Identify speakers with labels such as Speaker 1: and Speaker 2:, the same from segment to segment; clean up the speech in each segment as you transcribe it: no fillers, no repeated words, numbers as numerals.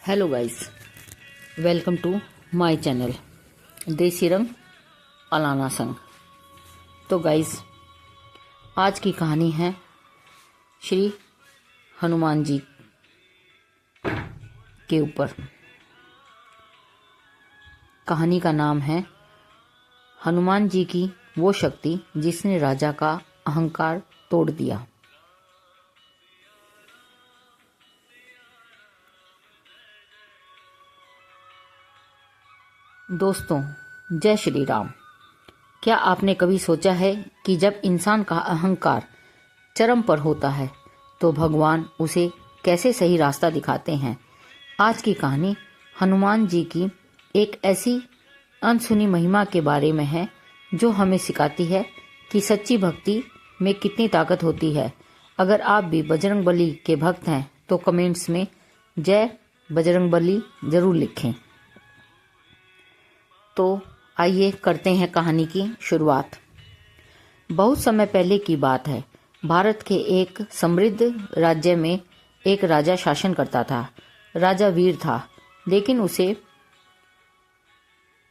Speaker 1: Hello guys, welcome to my channel Desi Rang Alana संग। तो guys, आज की कहानी है श्री हनुमान जी के ऊपर। कहानी का नाम है हनुमान जी की वो शक्ति जिसने राजा का अहंकार तोड़ दिया। दोस्तों, जय श्री राम। क्या आपने कभी सोचा है कि जब इंसान का अहंकार चरम पर होता है तो भगवान उसे कैसे सही रास्ता दिखाते हैं। आज की कहानी हनुमान जी की एक ऐसी अनसुनी महिमा के बारे में है जो हमें सिखाती है कि सच्ची भक्ति में कितनी ताकत होती है। अगर आप भी बजरंगबली के भक्त हैं तो कमेंट्स में जय बजरंगबली जरूर लिखें। तो आइए करते हैं कहानी की शुरुआत। बहुत समय पहले की बात है। भारत के एक समृद्ध राज्य में एक राजा शासन करता था। राजा वीर था, लेकिन उसे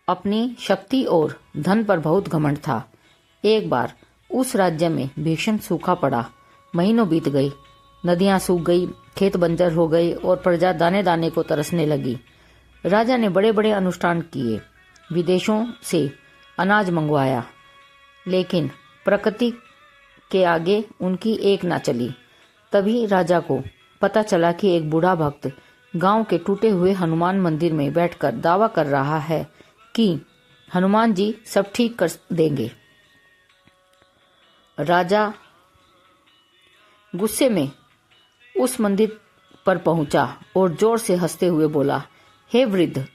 Speaker 1: अपनी शक्ति और धन पर बहुत घमंड था। एक बार उस राज्य में भीषण सूखा पड़ा। महीनों बीत गए, नदियां सूख गई, खेत बंजर हो गए और प्रजा दाने दाने को तरसने लगी। राजा ने बड़े बड़े अनुष्ठान किए, विदेशों से अनाज मंगवाया, लेकिन प्रकृति के आगे उनकी एक ना चली। तभी राजा को पता चला कि एक बूढ़ा भक्त गांव के टूटे हुए हनुमान मंदिर में बैठकर दावा कर रहा है कि हनुमान जी सब ठीक कर देंगे। राजा गुस्से में उस मंदिर पर पहुंचा और जोर से हंसते हुए बोला, हे वृद्ध,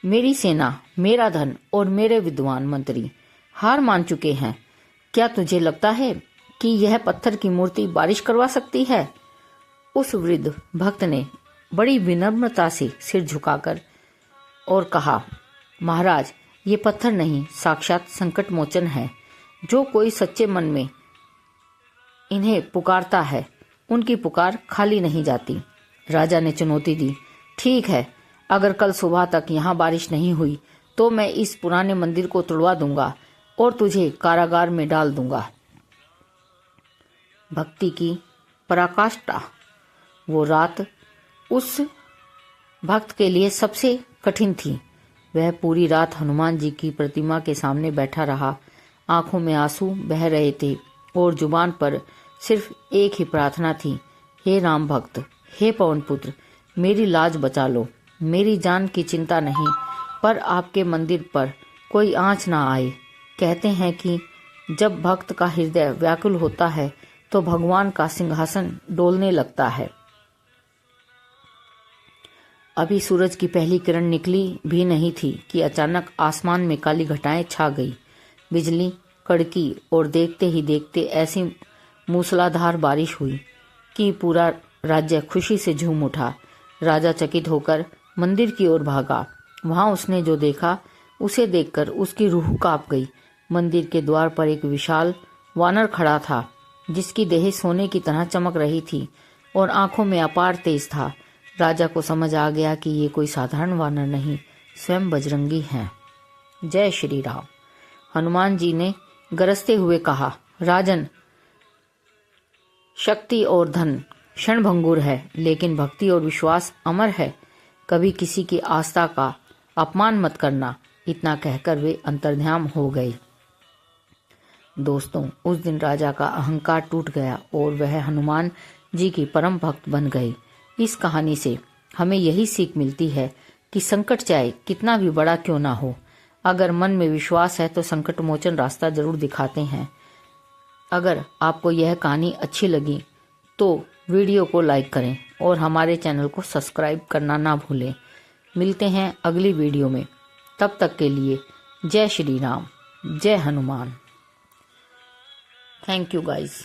Speaker 1: मेरी सेना, मेरा धन और मेरे विद्वान मंत्री हार मान चुके हैं। क्या तुझे लगता है कि यह पत्थर की मूर्ति बारिश करवा सकती है? उस वृद्ध भक्त ने बड़ी विनम्रता से सिर झुकाकर और कहा, महाराज, ये पत्थर नहीं, साक्षात संकट मोचन है। जो कोई सच्चे मन में इन्हें पुकारता है, उनकी पुकार खाली नहीं जाती। राजा ने चुनौती दी, ठीक है, अगर कल सुबह तक यहाँ बारिश नहीं हुई तो मैं इस पुराने मंदिर को तोड़वा दूंगा और तुझे कारागार में डाल दूंगा। भक्ति की पराकाष्ठा। वो रात उस भक्त के लिए सबसे कठिन थी। वह पूरी रात हनुमान जी की प्रतिमा के सामने बैठा रहा। आंखों में आंसू बह रहे थे और जुबान पर सिर्फ एक ही प्रार्थना थी, हे राम भक्त, हे पवन पुत्र, मेरी लाज बचा लो। मेरी जान की चिंता नहीं, पर आपके मंदिर पर कोई आंच ना आए। कहते हैं कि जब भक्त का हृदय व्याकुल होता है तो भगवान का सिंहासन डोलने लगता है। अभी सूरज की पहली किरण निकली भी नहीं थी कि अचानक आसमान में काली घटाएं छा गई। बिजली कड़की और देखते ही देखते ऐसी मूसलाधार बारिश हुई कि पूरा राज्य खुशी से झूम उठा। राजा चकित होकर मंदिर की ओर भागा। वहां उसने जो देखा, उसे देखकर उसकी रूह कांप गई। मंदिर के द्वार पर एक विशाल वानर खड़ा था, जिसकी देह सोने की तरह चमक रही थी और आंखों में अपार तेज था। राजा को समझ आ गया कि ये कोई साधारण वानर नहीं, स्वयं बजरंगी हैं। जय श्री राम। हनुमान जी ने गरजते हुए कहा, राजन, शक्ति और धन क्षणभंगुर है, लेकिन भक्ति और विश्वास अमर है। कभी किसी की आस्था का अपमान मत करना। इतना कहकर वे अंतर्ध्यान हो गए। दोस्तों, उस दिन राजा का अहंकार टूट गया और वह हनुमान जी की परम भक्त बन गए। इस कहानी से हमें यही सीख मिलती है कि संकट चाहे कितना भी बड़ा क्यों ना हो, अगर मन में विश्वास है तो संकट मोचन रास्ता जरूर दिखाते हैं। अगर आपको यह कहानी अच्छी लगी तो वीडियो को लाइक करें और हमारे चैनल को सब्सक्राइब करना ना भूलें। मिलते हैं अगली वीडियो में। तब तक के लिए जय श्री राम, जय हनुमान। Thank you guys.